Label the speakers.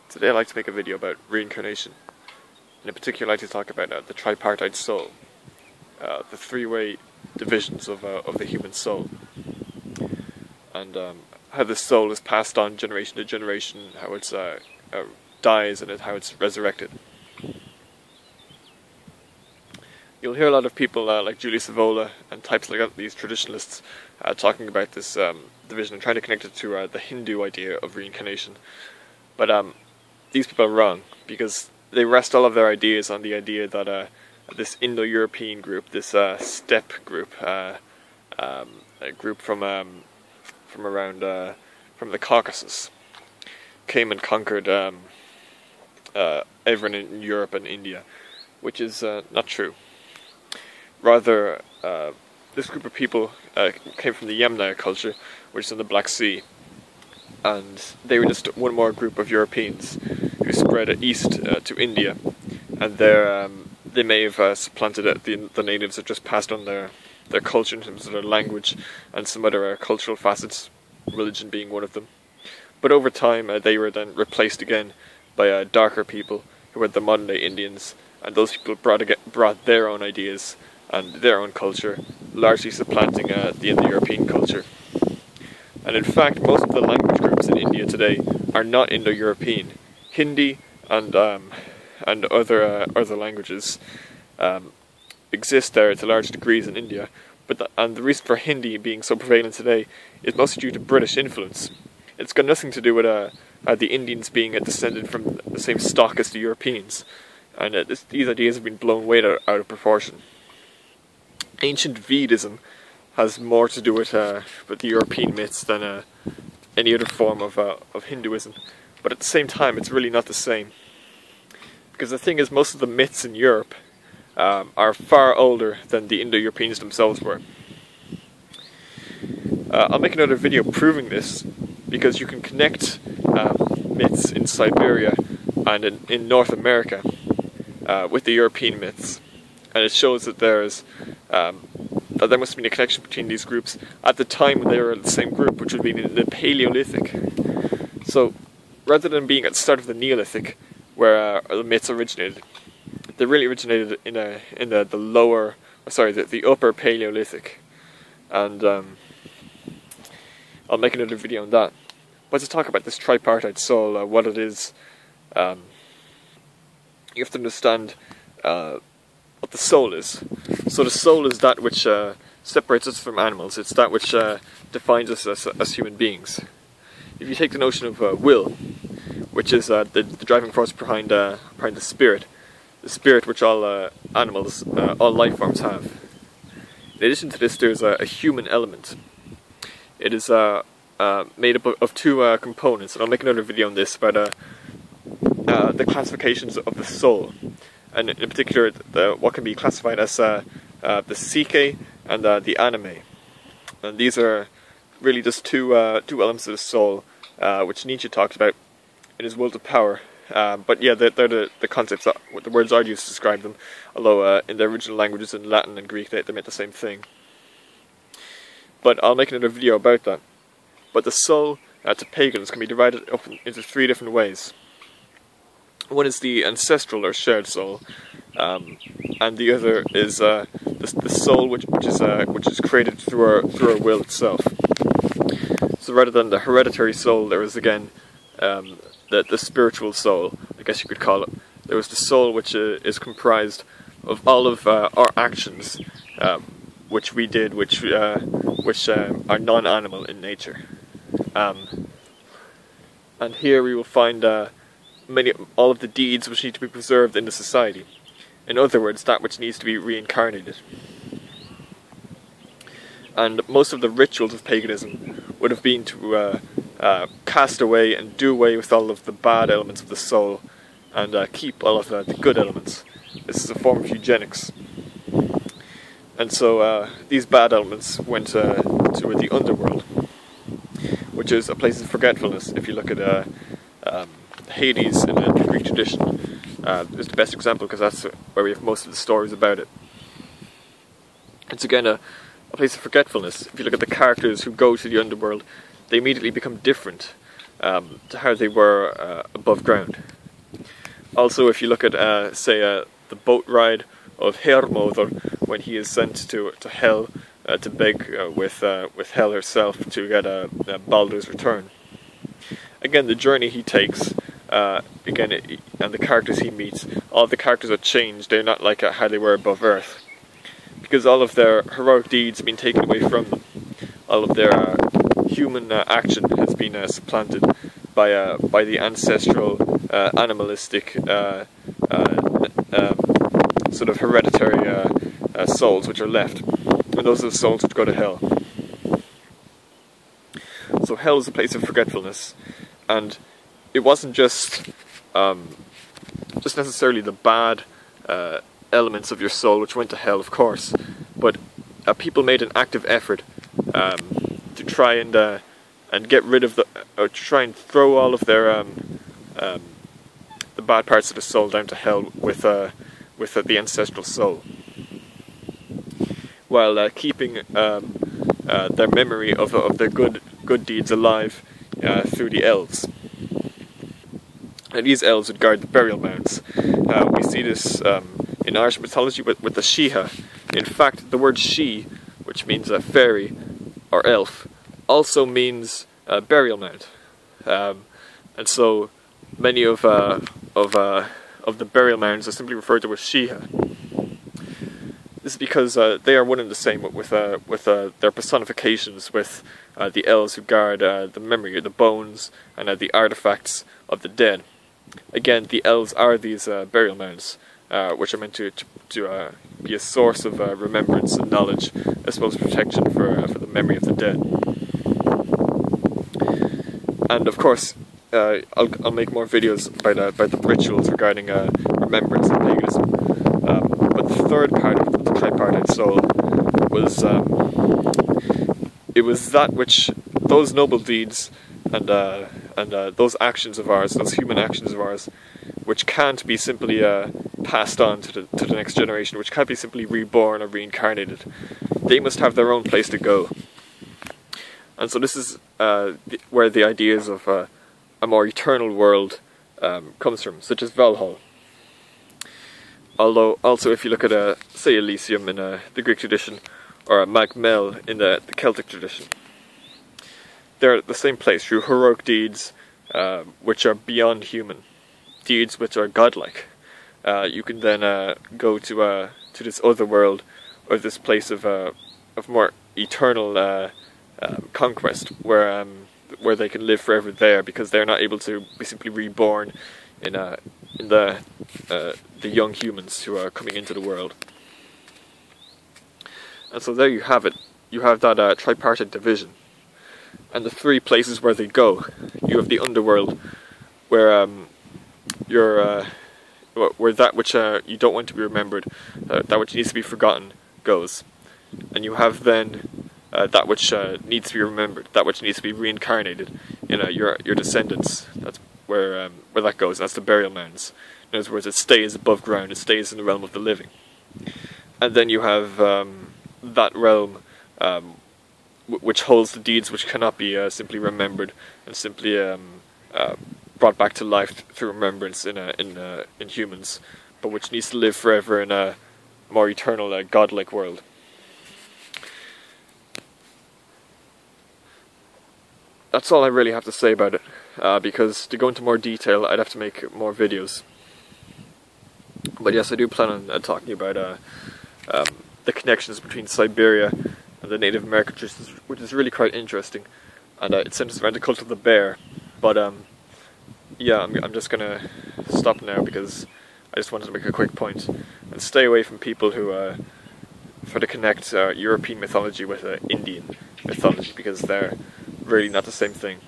Speaker 1: Today I'd like to make a video about reincarnation. And in particular I'd like to talk about the tripartite soul. The three-way divisions of the human soul. And how the soul is passed on generation to generation, how it dies and how it's resurrected. You'll hear a lot of people like Julius Evola and types like that, these traditionalists, talking about this division and trying to connect it to the Hindu idea of reincarnation. But these people are wrong, because they rest all of their ideas on the idea that this Indo-European group, this steppe group, a group from around from the Caucasus, came and conquered everyone in Europe and India, which is not true. Rather, this group of people came from the Yamnaya culture, which is in the Black Sea, and they were just one more group of Europeans who spread east to India, and there they may have supplanted the natives, have just passed on their culture in terms of their language and some other cultural facets, religion being one of them. But over time they were then replaced again by darker people who were the modern day Indians, and those people brought their own ideas and their own culture, largely supplanting the Indo-European culture. And in fact, most of the language groups in India today are not Indo-European. Hindi and other languages exist there to large degrees in India, and the reason for Hindi being so prevalent today is mostly due to British influence. It's got nothing to do with the Indians being descended from the same stock as the Europeans, and these ideas have been blown way out of proportion. Ancient Vedism has more to do with the European myths than any other form of Hinduism, but at the same time it's really not the same. Because the thing is, most of the myths in Europe are far older than the Indo-Europeans themselves were. I'll make another video proving this, because you can connect myths in Siberia and in North America with the European myths, and it shows that there must have been a connection between these groups at the time when they were the same group, which would be in the Paleolithic. So, rather than being at the start of the Neolithic, where the myths originated, they really originated in the upper Paleolithic, and I'll make another video on that. But to talk about this tripartite soul, what it is, you have to understand what the soul is. So the soul is that which separates us from animals. It's that which defines us as human beings. If you take the notion of will, which is the driving force behind the spirit which all animals, all life forms have. In addition to this, there's a human element. It is made up of two components, and I'll make another video on this about the classifications of the soul, and in particular what can be classified as the psyche and the anime. And these are really just two elements of the soul, which Nietzsche talked about in his Will to Power. But yeah, they're the concepts, the words are used to describe them, although in their original languages, in Latin and Greek, they meant the same thing. But I'll make another video about that. But the soul to pagans can be divided up into three different ways. One is the ancestral or shared soul, and the other is the soul which is created through our will itself. So rather than the hereditary soul, there is again the spiritual soul, I guess you could call it. There was the soul which is comprised of all of our actions, which we did, which are non-animal in nature. And here we will find all of the deeds which need to be preserved in the society. In other words, that which needs to be reincarnated. And most of the rituals of paganism would have been to cast away and do away with all of the bad elements of the soul, and keep all of the good elements. This is a form of eugenics. And so these bad elements went to the Underworld, which is a place of forgetfulness. If you look at Hades in the Greek tradition, is the best example, because that's where we have most of the stories about it. It's again a place of forgetfulness. If you look at the characters who go to the Underworld, they immediately become different. to how they were above ground. Also, if you look at, say, the boat ride of Hermodr, when he is sent to Hell to beg with Hell herself to get Baldur's return. Again, the journey he takes, and the characters he meets, all the characters are changed. They're not like how they were above Earth, because all of their heroic deeds have been taken away from them. All of their human action has been supplanted by the ancestral, animalistic, sort of hereditary souls which are left, and those are the souls which go to Hell. So Hell is a place of forgetfulness, and it wasn't just necessarily the bad elements of your soul which went to Hell, of course, but people made an active effort to try and get rid of to try and throw all of their the bad parts of the soul down to Hell with the ancestral soul, while keeping their memory of their good deeds alive through the elves. And these elves would guard the burial mounds. We see this in Irish mythology with the Sheha. In fact, the word she, which means a fairy or elf, also means burial mound. And so many of the burial mounds are simply referred to as Sheha. This is because they are one and the same with their personifications with the elves who guard the memory, the bones, and the artifacts of the dead. Again, the elves are these burial mounds, which are meant to be a source of remembrance and knowledge, as well as protection for the memory of the dead. And of course, I'll make more videos about the rituals regarding remembrance and paganism. But the third part of the tripartite soul was it was that which those noble deeds and those actions of ours, those human actions of ours, which can't be simply passed on to the next generation, which can't be simply reborn or reincarnated. They must have their own place to go. And so this is where the ideas of a more eternal world comes from, such as Valhalla. Although, also, if you look at, say, Elysium in the Greek tradition, or Magmel in the Celtic tradition, they're at the same place through heroic deeds which are beyond human, deeds which are godlike. You can then go to this other world, or this place of more eternal conquest, where they can live forever there, because they're not able to be simply reborn in the young humans who are coming into the world. And so there you have it. You have that tripartite division, and the three places where they go. You have the Underworld, where where that which you don't want to be remembered, that which needs to be forgotten, goes. And you have then that which needs to be remembered, that which needs to be reincarnated in your descendants. That's where that goes. That's the burial mounds. In other words, it stays above ground. It stays in the realm of the living. And then you have that realm which holds the deeds which cannot be simply remembered and simply brought back to life through remembrance in humans, but which needs to live forever in a more eternal, godlike world. That's all I really have to say about it, because to go into more detail I'd have to make more videos. But yes, I do plan on talking about the connections between Siberia and the Native American traditions, which is really quite interesting, and it centers around the cult of the bear. But yeah, I'm just gonna stop now, because I just wanted to make a quick point and stay away from people who try to connect European mythology with Indian mythology, because they're really not the same thing.